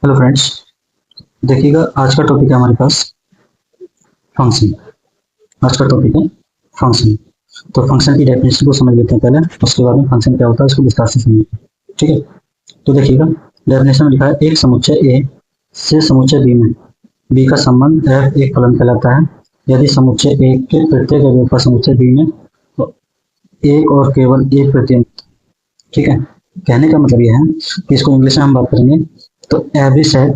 Hello friends. देखिएगा, आज का टॉपिक है हमारे पास फंक्शन। आज का टॉपिक है फंक्शन। तो फंक्शन की डेफिनेशन को समझ लेते हैं पहले, उसके बाद में फंक्शन क्या होता है उसको विस्तार से समझेंगे। ठीक है, तो देखिएगा, डेफिनेशन में लिखा है एक समुच्चय ए से समुच्चय बी में बी का संबंध एफ एक फलन कहलाता है यदि समुच्चय ए के प्रत्येक अवयव का समुच्चय बी में एक और केवल एक प्रत्येक। ठीक है, कहने का मतलब यह है कि इसको इंग्लिश में हम बात करेंगे तो एवरी सेट,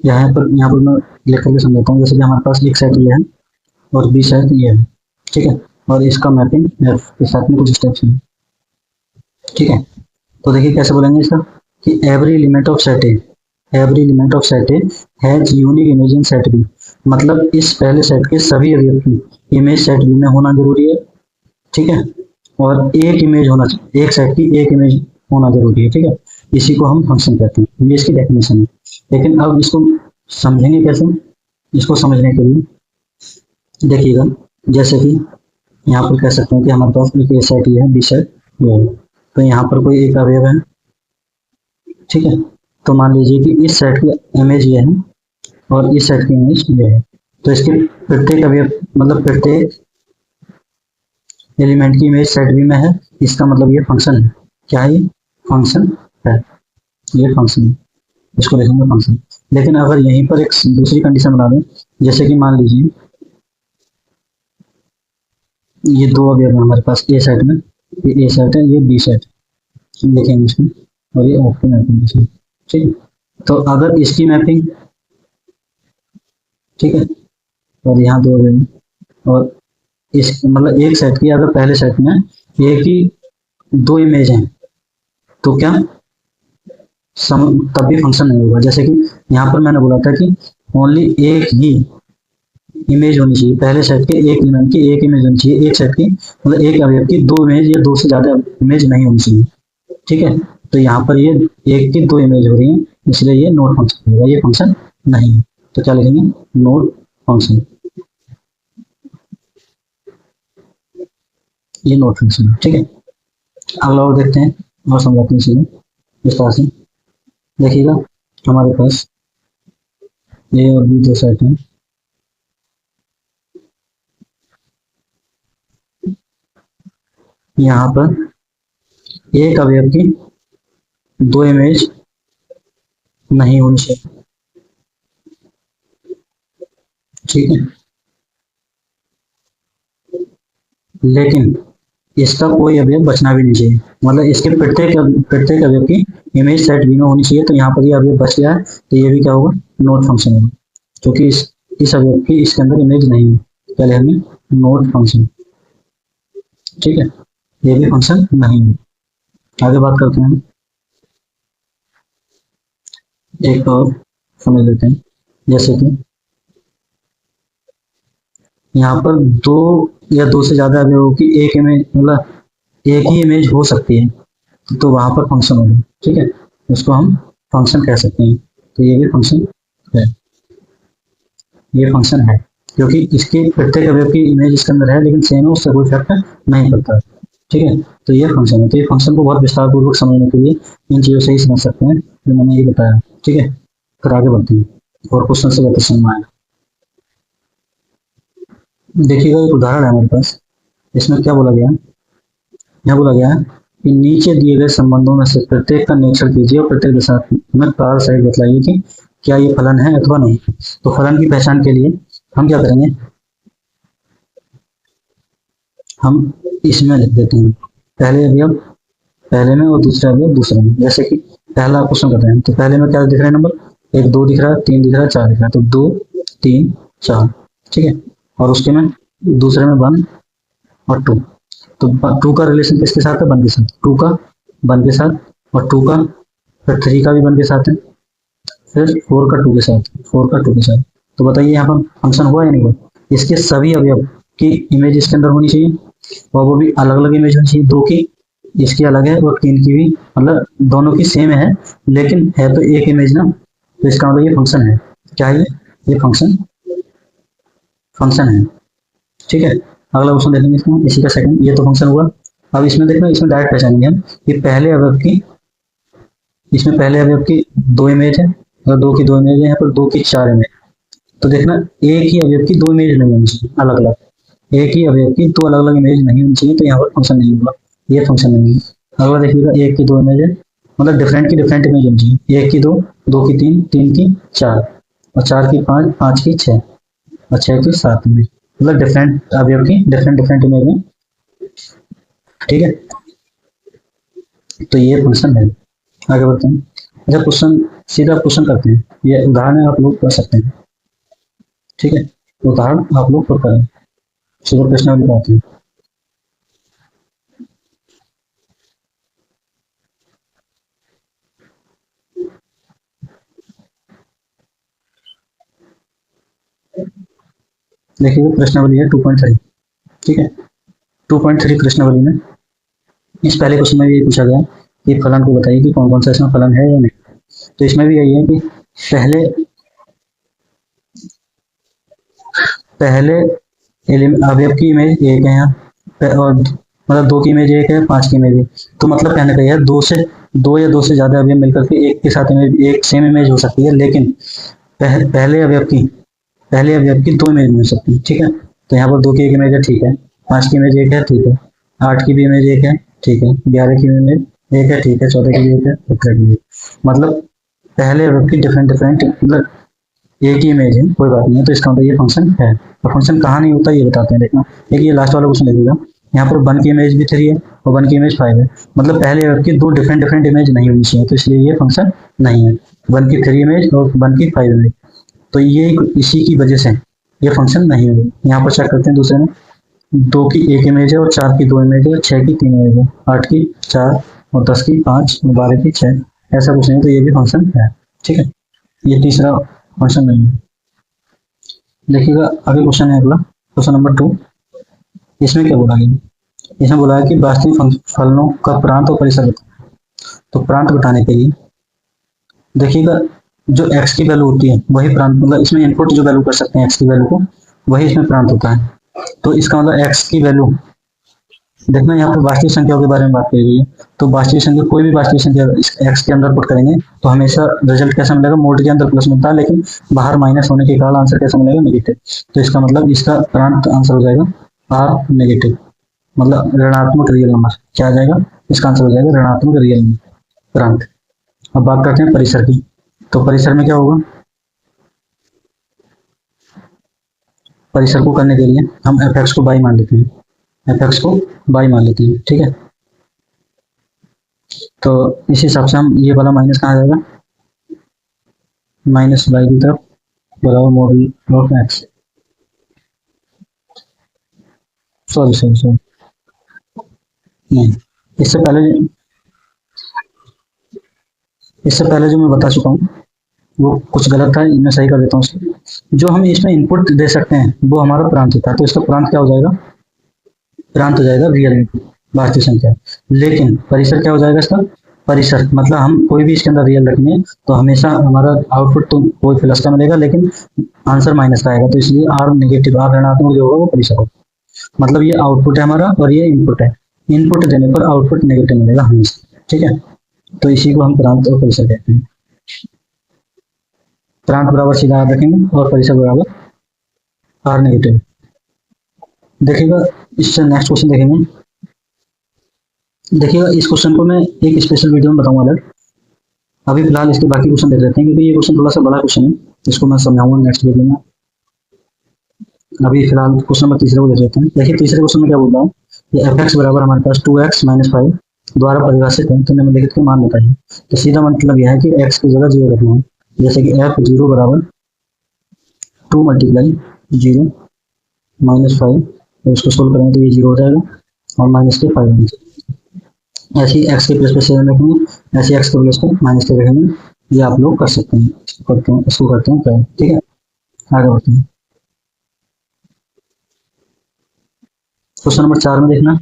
यहाँ पर मैं लिख करके समझाता हूँ। जैसे कि हमारे पास एक सेट ये है और बी सेट ये है। ठीक है, और इसका मैपिंग एफ के साथ में कुछ स्टेप्स हैं। ठीक है, तो देखिए कैसे बोलेंगे इसका कि every element of set A, every element of set A has unique image in set B. मतलब इस पहले सेट के सभी अवयव की इमेज सेट बी में होना जरूरी है। ठीक है, और एक इमेज होना चाहिए, एक सेट की एक इमेज होना जरूरी है। ठीक है, इसी को हम फंक्शन कहते हैं, ये इसकी डेफिनेशन है। लेकिन अब इसको समझेंगे कैसे? इसको समझने के लिए देखिएगा, जैसे कि यहाँ पर कह सकते हैं कि हमारे पास एक ए सेट ये है, बी सेट ये है। तो यहाँ पर कोई एक अवयव है। ठीक है, तो मान लीजिए कि इस सेट की इमेज ये है और इस सेट की इमेज ये है। तो इसके प्रत्येक अवयव मतलब प्रत्येक एलिमेंट की इमेज सेट बी में है। इसका मतलब ये फंक्शन है। क्या है? ये फंक्शन है, ये फंक्शन है, इसको लिखेंगे फंक्शन। लेकिन अगर यहीं पर एक दूसरी कंडीशन बना दें, जैसे कि मान लीजिए ये दो अवयव है हमारे पास ए सेट में, ये ए सेट है, ये बी सेट लिखेंगे इसमें, और ये एफ की मैपिंग इसमें। ठीक है, तो अगर इसकी मैपिंग, ठीक है, और यहाँ दो अवयव हैं, और इस मतलब एक सेट की अगर पहले सेट में एक ही दो इमेज हैं तो क्या तब भी फंक्शन नहीं होगा। जैसे कि यहाँ पर मैंने बोला था कि ओनली एक ही इमेज होनी चाहिए, पहले सेट के एक एलिमेंट की एक इमेज होनी चाहिए, एक सेट की मतलब एक अवयव की दो इमेज या दो से ज्यादा इमेज नहीं होनी चाहिए। ठीक है, तो यहाँ पर ये एक की दो इमेज हो रही है, इसलिए ये नोट फंक्शन होगा, ये फंक्शन नहीं है। तो क्या लिखेंगे? नोट फंक्शन, ये नोट फंक्शन है। ठीक है, अगला और देखते हैं और समझाते हैं इसे विस्तार से। देखिएगा, हमारे पास ए और बी दो सेट हैं। यहाँ पर एक अवयव की दो इमेज नहीं होनी चाहिए। ठीक है, लेकिन इसका कोई अवयव बचना भी नहीं चाहिए, मतलब इसके प्रत्येक प्रत्येक अवयव की इमेज सेट बी में होनी चाहिए। तो यहाँ पर ये अवयव बच गया है, तो ये भी क्या होगा? नोट फंक्शन होगा, क्योंकि इस अवयव की इसके अंदर इमेज नहीं है। क्या लिखेंगे? Note function. ठीक है, ये भी फंक्शन नहीं है। आगे बात करते हैं, एक और समझ लेते हैं। जैसे कि यहाँ पर दो या दो से ज्यादा अवयवों की एक इमेज मतलब एक ही इमेज हो सकती है, तो वहां पर फंक्शन होगा। ठीक है, उसको हम फंक्शन कह सकते हैं। तो ये भी फंक्शन है, ये फंक्शन है, क्योंकि इसके प्रत्येक अवयव की इमेज इसके अंदर है, लेकिन सेम है, उससे कोई फर्क नहीं पड़ता। ठीक है, तो ये फंक्शन है। तो ये फंक्शन को बहुत विस्तार पूर्वक समझने के लिए इन चीजों से ही समझ सकते हैं जो मैंने ये बताया। ठीक है, फिर आगे बढ़ते हैं और क्वेश्चन से बेहतर समझ में आएगा। देखिएगा, एक उदाहरण है हमारे पास, इसमें क्या बोला गया? यहाँ बोला गया है कि नीचे दिए गए संबंधों में से प्रत्येक का निरीक्षण कीजिए और प्रत्येक दशा में प्रार सहित बतलाइए कि क्या ये फलन है अथवा नहीं। तो फलन की पहचान के लिए हम क्या करेंगे? हम इसमें लिख देते हैं पहले अवयव पहले में और दूसरे अवयव दूसरे में। जैसे कि पहला क्वेश्चन करते हैं, तो पहले में क्या दिख रहा है? नंबर एक, दो दिख रहा है, तीन दिख रहा है, चार दिख रहा है। तो दो, तीन, चार। ठीक है, और उसके में दूसरे में वन और टू। तो टू का रिलेशन किसके साथ है? वन के साथ। टू का वन के साथ, और टू का फिर थ्री का भी वन के साथ है, फिर फोर का टू के साथ, फोर का टू के साथ। तो बताइए यहाँ पर फंक्शन हुआ या नहीं हुआ? इसके सभी अवयव की इमेज इसके अंदर होनी चाहिए, और वो भी अलग अलग इमेज होनी चाहिए। दो की इसकी अलग है और तीन की भी, मतलब दोनों की सेम है, लेकिन है तो एक इमेज ना। तो इसका मतलब ये फंक्शन है। क्या है ये फंक्शन, फंक्शन है। ठीक है, अगला क्वेश्चन देखेंगे इसमें, इसी का सेकंड। ये तो फंक्शन हुआ। अब इसमें देखो, इसमें डायरेक्ट पहचानेंगे हम कि पहले अवयव की, इसमें पहले अवयव की दो इमेज है, अगर दो की दो इमेज है, यहाँ पर दो की चार इमेज, तो देखना एक ही अवयव की दो इमेज नहीं होनी चाहिए अलग अलग, एक ही अवयव की दो अलग अलग इमेज नहीं होनी चाहिए, तो यहाँ पर फंक्शन नहीं होगा, ये फंक्शन नहीं है। अगला देखिएगा, एक की दो इमेज है, मतलब डिफरेंट की डिफरेंट इमेज होनी चाहिए, एक की दो, दो की तीन, तीन की चार, और चार की पाँच, पाँच की छः, और छः की सात इमेज, मतलब डिफरेंट अवयव की डिफरेंट डिफरेंट इमेज में। ठीक है, तो ये फंक्शन है। आगे बढ़ते हैं। अच्छा, क्वेश्चन सीधा क्वेश्चन करते हैं, ये उदाहरण आप लोग कर सकते हैं। ठीक है, उदाहरण आप लोग खुद करें, सीधा प्रश्नावली पाते हैं। देखिए प्रश्नावली है 2.3। ठीक है, 2.3 प्रश्नावली में इस पहले क्वेश्चन में भी ये पूछा गया कि फलन को बताइए कि कौन कौन सा इसमें फलन है या नहीं। तो इसमें भी यही है कि पहले पहले अवयव की इमेज एक है यहाँ, और मतलब दो की इमेज एक है, पांच की इमेज एक, तो मतलब कहने का यह दो से दो या दो से ज्यादा अवयव मिलकर के एक के साथ इमेज, एक सेम इमेज हो सकती है, लेकिन पहले अवयव की दो इमेज मिल सकती है। ठीक है, तो यहाँ पर दो की एक इमेज है, ठीक है, पांच की इमेज एक है, ठीक है, आठ की भी इमेज एक है, ठीक है, ग्यारह की इमेज एक है, ठीक है, चौदह की भी एक है, सत्रह की भी, मतलब पहले अवयव की डिफरेंट डिफरेंट, मतलब एक ही इमेज है, कोई बात नहीं है, तो इसका मतलब ये फंक्शन है। और फंक्शन कहाँ नहीं होता ये बताते हैं, देखना। एक ये लास्ट वाला क्वेश्चन देखिएगा, यहाँ पर वन की इमेज भी थ्री है और वन की इमेज फाइव है, मतलब पहले अवयव की दो डिफरेंट डिफरेंट इमेज नहीं होनी चाहिए, तो इसलिए ये फंक्शन नहीं है। वन की थ्री इमेज और वन की फाइव इमेज, तो ये इसी की वजह से ये फंक्शन नहीं है। यहाँ पर चेक करते हैं दूसरे में, दो की एक इमेज है और चार की दो इमेज है, छह की तीन इमेज है, आठ की चार और दस की पांच और बारह की छह, ऐसा कुछ नहीं, तो ये भी फंक्शन है। ठीक है, ये तीसरा फंक्शन नहीं है। देखिएगा आगे क्वेश्चन है अगला, क्वेश्चन नंबर 2। इसमें क्या बोला गया, इसमें बोला है कि वास्तविक फलनों का प्रांत और परिसर बताओ। तो प्रांत बताने के लिए देखिएगा, जो x की वैल्यू होती है वही प्रांत, मतलब इसमें इनपुट जो वैल्यू कर सकते हैं x की वैल्यू को, वही इसमें प्रांत होता है। तो इसका मतलब x की वैल्यू, देखना यहाँ पर वास्तविक संख्याओं के बारे में बात करी गई है, तो वास्तविक संख्या, कोई भी वास्तविक संख्या x के अंदर पुट करेंगे तो हमेशा रिजल्ट कैसा मिलेगा, मोड के अंदर प्लस मिलता है, लेकिन बाहर माइनस होने के कारण आंसर कैसा मिलेगा, नेगेटिव। तो इसका मतलब इसका प्रांत आंसर हो जाएगा आर नेगेटिव, मतलब ऋणात्मक रियल नंबर। क्या आ जाएगा, इसका आंसर हो जाएगा ऋणात्मक रियल नंबर, प्रांत। अब बात करते हैं परिसर की, तो परिसर में क्या होगा, परिसर को करने के लिए हम एफ एक्स को बाई मान लेते हैं, एफ एक्स को बाई मान लेते हैं। ठीक है, तो इस हिसाब से हम ये वाला माइनस कहाँ जाएगा, माइनस बाई की तरफ, बराबर model of x, sorry sorry sorry, नहीं, इससे पहले इससे पहले जो मैं बता चुका हूँ वो कुछ गलत था, मैं सही कर देता हूँ उसको। जो हम इसमें इनपुट दे सकते हैं वो हमारा प्रांत होता है, तो इसका प्रांत क्या हो जाएगा, प्रांत हो जाएगा रियल इनपुट, वास्तविक संख्या। लेकिन परिसर क्या हो जाएगा इसका, परिसर मतलब हम कोई भी इसके अंदर रियल रखेंगे तो हमेशा हमारा आउटपुट तो कोई प्लस का मिलेगा, लेकिन आंसर माइनस का आएगा, तो इसलिए आर नेगेटिव, आर ऋणात्मक जो होगा वो परिसर होगा। मतलब ये आउटपुट है हमारा और ये इनपुट है, इनपुट देने पर आउटपुट नेगेटिव मिलेगा हमेशा। ठीक है, तो इसी को हम प्रांत और परिसर कहते हैं। प्रांत बराबर सीधा आर रखेंगे और परिसर बराबर आर नेगेटिव। देखिएगा इससे नेक्स्ट क्वेश्चन देखेंगे, देखिएगा इस क्वेश्चन को मैं एक स्पेशल वीडियो में बताऊंगा अलग। अभी फिलहाल इसके बाकी क्वेश्चन देख लेते हैं, क्योंकि ये क्वेश्चन थोड़ा सा बड़ा क्वेश्चन है, इसको मैं समझाऊंगा नेक्स्ट वीडियो में। अभी फिलहाल क्वेश्चन नंबर तीसरे को देख लेते हैं। देखिए तीसरे क्वेश्चन में क्या बोल रहा हूँ, ये एफ एक्स बराबर हमारे पास 2x माइनस फाइव द्वारा परिभाषित है, तो निम्नलिखित के मान बताइए। तो सीधा मतलब यह है कि x की जगह जीरो रखना है, जैसे कि एफ जीरो बराबर 2 मल्टीप्लाई जीरो माइनस फाइव, तो इसको सोल्व करेंगे तो ये जीरो हो जाएगा और माइनस के फाइव, ऐसे ही एक्स के प्लस पे सेवन रखेंगे, ऐसे एक्स के प्लस पे माइनस के रखेंगे। ये आप लोग कर सकते हैं, इसको करते हैं। ठीक है, आगे बढ़ते हैं। क्वेश्चन नंबर 4 में देखना,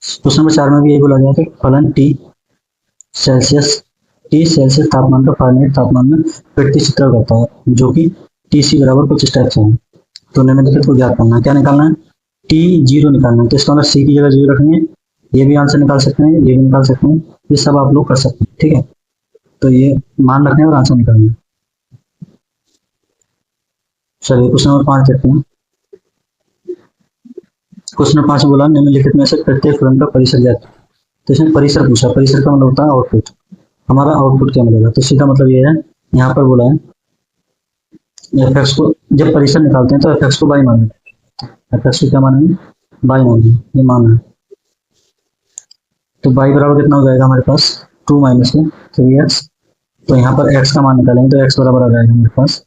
क्वेश्चन नंबर 4 में भी यही बोला गया कि फलन टी सेल्सियस तापमान पर फारेनहाइट तापमान में प्रतिचित्र करता है, जो कि टी सी बराबर कुछ इस टाइप से है। तो निम्नलिखित को ज्ञात करना है, क्या निकालना है, टी जीरो निकालना है, तो इसका मतलब सी की जगह जीरो रखेंगे, ये भी आंसर निकाल सकते हैं, ये भी निकाल सकते हैं, ये सब आप लोग कर सकते हैं। ठीक है, तो ये मान रखने और आंसर निकालना है। चलिए क्वेश्चन नंबर 5 देखते हैं। क्वेश्चन नंबर 5 में बोला निम्नलिखित में से प्रत्येक फलन का परिसर ज्ञात। तो इसमें परिसर पूछा, परिसर का मतलब होता है आउटपुट। हमारा आउटपुट क्या मिलेगा, तो सीधा मतलब ये है, यहाँ पर बोला है एफ एक्स को जब परिसर निकालते हैं तो एफ एक्स को बाई मानेंगे, एफ एक्स को क्या मानेंगे, बाई मानेंगे, ये मानना है। तो बाई बराबर कितना हो जाएगा हमारे पास 2 माइनस में 3x। तो यहाँ पर x का मान निकालेंगे तो x बराबर आ जाएगा हमारे पास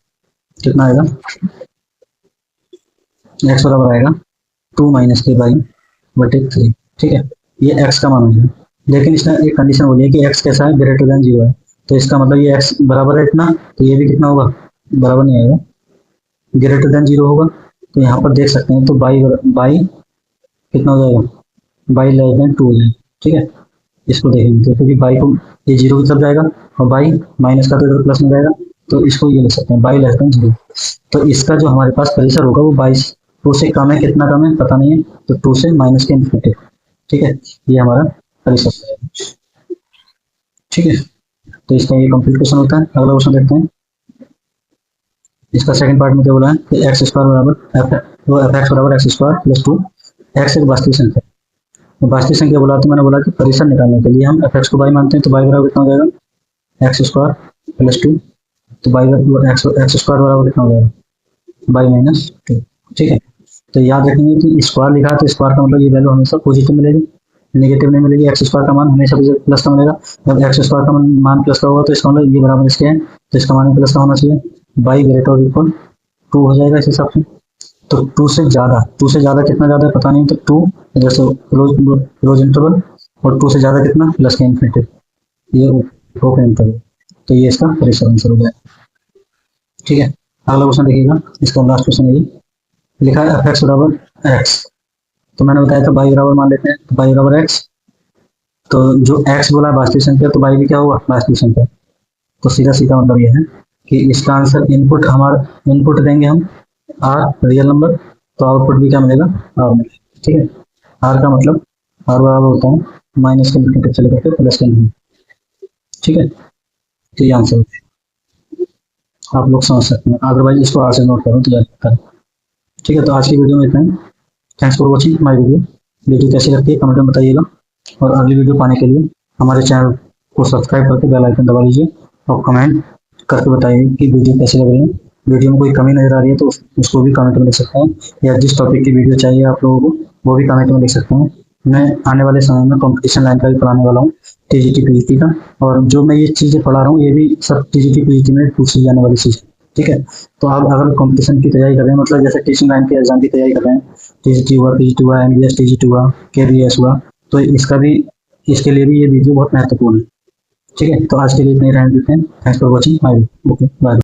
कितना आएगा, x बराबर आएगा 2 माइनस के बाई बटे 3। ठीक है, ये x का मान हो जाएगा। लेकिन इसने एक कंडीशन बोली है कि x कैसा है, ग्रेटर देन 0 है। तो इसका मतलब ये x बराबर है इतना, तो ये भी कितना होगा, बराबर नहीं आएगा, ग्रेटर देन 0 होगा। तो यहाँ पर देख सकते हैं, तो बाई कितना हो जाएगा, बाई लेस देन 2 हो जाएगा। ठीक है, इसको देखेंगे तो क्योंकि बाई को ये 0 की तरफ जाएगा और बाई माइनस का तो इधर प्लस में जाएगा, तो इसको ये लिख सकते हैं बाई लेस देन 0। तो इसका जो हमारे पास परिसर होगा वो 2 से कम है, कितना कम है पता नहीं है, तो 2 से माइनस के इन्फिनिटी। ठीक है, ये हमारा परिसर है। ठीक है, तो इसका ये कंप्लीट क्वेश्चन होता है। अगला क्वेश्चन देखते हैं। इसका सेकंड पार्ट में क्या बोला है कि एक्स स्क्वायर बराबर एफ एक्स बराबर एक्स स्क्वायर प्लस 2। एक्स एक वास्तविक संख्या, तो वास्तविक संख्या बोला तो मैंने बोला कि परिसर निकालने के लिए हम एफ एक्स को बाई मानते हैं, तो बाई बराबर कितना हो जाएगा, एक्स स्क्वायर प्लस 2। तो बाई एक्स स्क्वायर बराबर कितना हो जाएगा, बाई माइनस 2। ठीक है, तो याद रखेंगे कि स्क्वायर लिखा है तो स्क्वायर का मतलब ये वैल्यू हमेशा पॉजिटिव मिलेगी, नेगेटिव नहीं मिलेगी। एक्स स्क्वायर का मान हमेशा प्लस का मिलेगा। जब एक्स स्क्वायर का मान प्लस का होगा तो इसका मतलब ये बराबर इसके है, तो इसका मान प्लस का होना चाहिए। बाई ग्रेटर इक्वल 2 हो जाएगा इस हिसाब से। तो 2 से ज़्यादा कितना ज़्यादा है पता नहीं, तो 2 जैसे क्लोज इंटरवल, और 2 से ज़्यादा कितना प्लस के इन्फिनिटी, ये ओपन इंटरवल। तो ये इसका परिसर आंसर हो जाएगा। ठीक है, अगला क्वेश्चन देखिएगा। इसका लास्ट क्वेश्चन है, लिखा है एफ एक्स बराबर एक्स। तो मैंने बताया था बाई बराबर मान लेते हैं, तो बाई बराबर एक्स। तो जो एक्स बोला है वास्तविक संख्या, तो बाई भी क्या होगा, वास्तविक संख्या। तो सीधा सीधा मतलब ये है कि इसका आंसर इनपुट हमारा इनपुट देंगे हम आर रियल नंबर, तो आउटपुट भी क्या मिलेगा, आर मिलेगा। ठीक है, आर का मतलब आर बराबर होता है माइनस के इनपुट चले करके प्लस के नहीं। ठीक है, तो ये आंसर होता है, आप लोग समझ सकते हैं। अदरवाइज इसको आर से नोट करो तो याद। ठीक है, तो आज की वीडियो में इतना ही। Thanks for watching my video कैसी लगती है कमेंट में बताइएगा, और अगली वीडियो पाने के लिए हमारे चैनल को सब्सक्राइब करके बेल आइकन दबा लीजिए, और कमेंट करके बताइए कि वीडियो कैसी लग रही है। वीडियो में कोई कमी नजर आ रही है तो उसको भी कमेंट में लिख सकते हैं, या जिस टॉपिक की वीडियो चाहिए आप लोगों को वो भी कमेंट में लिख सकते हैं। मैं आने वाले समय में कंपटीशन लाइन का भी पढ़ाने वाला हूँ, टीजीटी पीजीटी का, और जो मैं ये चीज़ें पढ़ा रहा हूँ ये भी सब टीजीटी पीजीटी में पूछी जाने वाली चीज़। ठीक है, तो आप अगर कंपटीशन की तैयारी कर रहे हैं, मतलब जैसे टीचिंग लाइन के एग्जाम की तैयारी कर रहे हैं, टीजीटी हुआ, पीजीटी हुआ, एमबीएस टीजीटी हुआ, केबीएस हुआ, तो इसके लिए भी ये वीडियो बहुत महत्वपूर्ण है। ठीक है, तो आज के लिए इतने रहने देते हैं। Thanks for watching my video. Okay, bye.